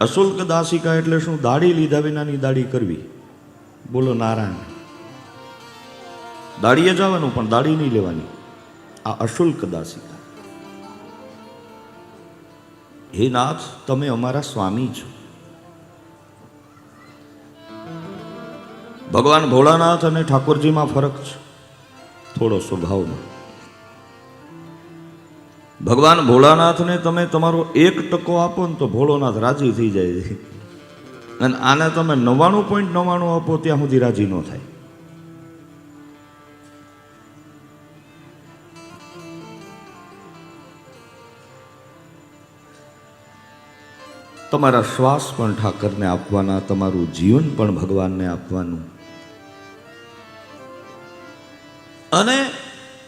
અશુલ્ક દાસિકા એટલે શું? દાઢી લીધા વિનાની દાઢી કરવી. બોલો નારાયણ. દાઢીએ જવાનું પણ દાઢી નહીં લેવાની. આ અશુલ્ક દાસિકા. હે નાથ, તમે અમારા સ્વામી છો. ભગવાન ભોળાનાથ અને ઠાકોરજીમાં ફરક છે થોડો સ્વભાવમાં. ભગવાન ભોળાનાથને તમે તમારો 1% આપો ને તો ભોળોનાથ રાજી થઈ જાય છે, અને આને તમે 99.99 આપો ત્યાં સુધી રાજી ન થાય. તમારા શ્વાસ પણ ઠાકરને આપવાના, તમારું જીવન પણ ભગવાનને આપવાનું. અને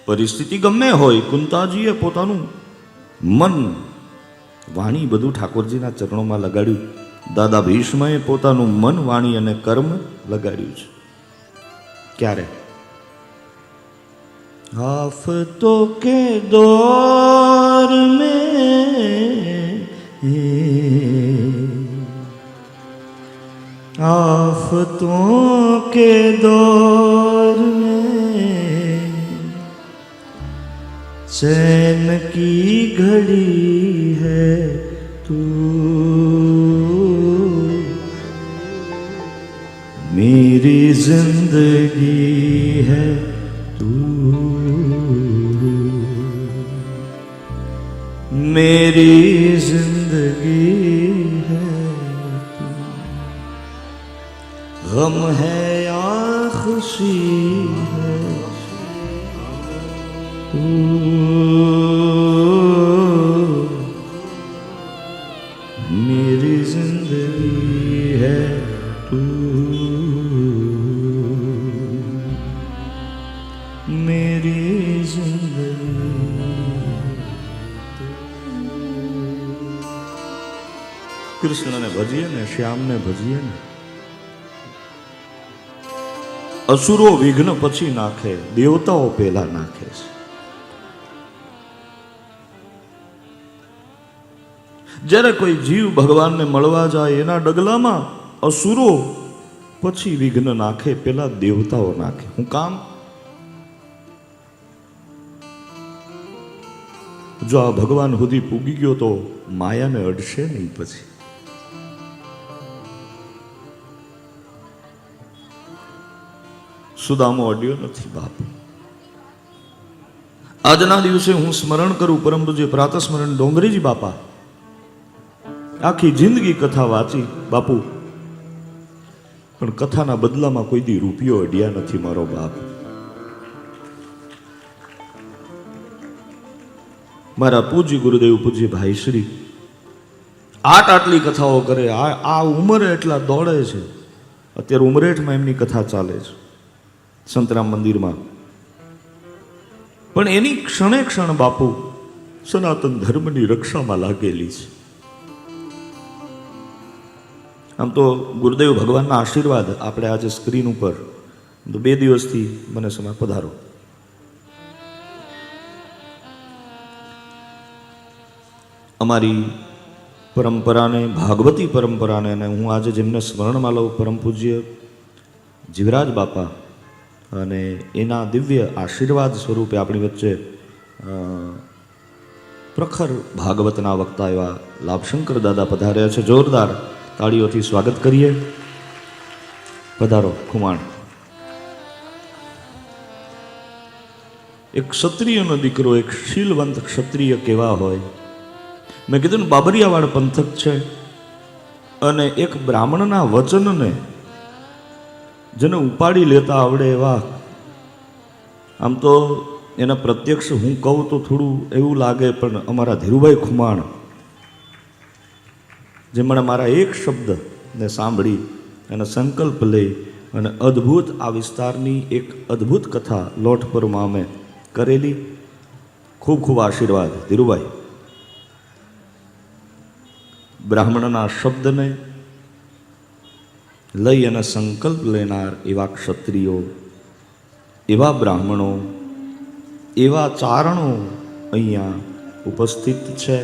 પરિસ્થિતિ ગમે હોય, કુંતાજીએ પોતાનું મન, વાણી બધું ઠાકોરજીના ચરણોમાં લગાડ્યું. દાદા ભીષ્મએ પોતાનું મન, વાણી અને કર્મ લગાડ્યું છે. ક્યારે? આફતો કે દોર મેં, आफतों के दौर में चैन की घड़ी है तू, मेरी जिंदगी है तू, मेरी जिंदगी है. गम है या खुशी है तू, मेरी जिंदगी है तू, मेरी जिंदगी. કૃષ્ણને ભજીએ ને, શ્યામને ભજીએ ને. અસુરો વિઘ્ન પછી નાખે, દેવતાઓ પહેલા નાખે છે. જ્યારે કોઈ જીવ ભગવાનને મળવા જાય, એના ડગલામાં અસુરો પછી વિઘ્ન નાખે, પેલા દેવતાઓ નાખે. હું કામ? જો આ ભગવાન સુધી પૂગી ગયો તો માયાને અડશે નહીં. પછી સુદામો અડ્યો નથી બાપ. આજના દિવસે હું સ્મરણ કરું પરમ પૂજ્ય પ્રાતઃ સ્મરણ ડોંગરેજી બાપા. આખી જિંદગી કથા વાંચી બાપુ, પણ કથાના બદલામાં કોઈ દી રૂપિયો અડ્યા નથી મારો બાપ. મારા પૂજ્ય ગુરુદેવ પૂજ્ય ભાઈશ્રી આટલી કથાઓ કરે. આ ઉંમરે એટલા દોડે છે. અત્યારે ઉમરેઠમાં એમની કથા ચાલે છે સંતરામ મંદિરમાં. પણ એની ક્ષણે ક્ષણ બાપુ સનાતન ધર્મની રક્ષામાં લાગેલી છે. આમ તો ગુરુદેવ ભગવાનના આશીર્વાદ આપણે આજે સ્ક્રીન ઉપર તો 2 દિવસથી મને સમય પધારો. અમારી પરંપરાને, ભાગવતી પરંપરાને, અને હું આજે જેમને સ્મરણમાં લઉં પરમ પૂજ્ય જીવરાજ બાપા અને એના દિવ્ય આશીર્વાદ સ્વરૂપે આપણી વચ્ચે પ્રખર ભાગવતના વક્તા એવા લાભશંકર દાદા પધાર્યા છે. જોરદાર તાળીઓથી સ્વાગત કરીએ. પધારો ખુમાણ. એક ક્ષત્રિયનો દીકરો, એક શીલવંત ક્ષત્રિય કેવા હોય. મેં કીધું ને બાબરિયાવાડ પંથક છે, અને એક બ્રાહ્મણના વચનને જેને ઉપાડી લેતા આવડે એવા. આમ તો એના પ્રત્યક્ષ હું કહું તો થોડું એવું લાગે, પણ અમારા ધીરુભાઈ ખુમાણ જેમણે મારા એક શબ્દને સાંભળી અને સંકલ્પ લઈ અને અદ્ભુત આ વિસ્તારની એક અદ્ભુત કથા લોટપરમાં અમે કરેલી. ખૂબ ખૂબ આશીર્વાદ ધીરુભાઈ. બ્રાહ્મણના શબ્દને લઈ અને સંકલ્પ લેનાર એવા ક્ષત્રિયો, એવા બ્રાહ્મણો, એવા ચારણો અહીંયા ઉપસ્થિત છે.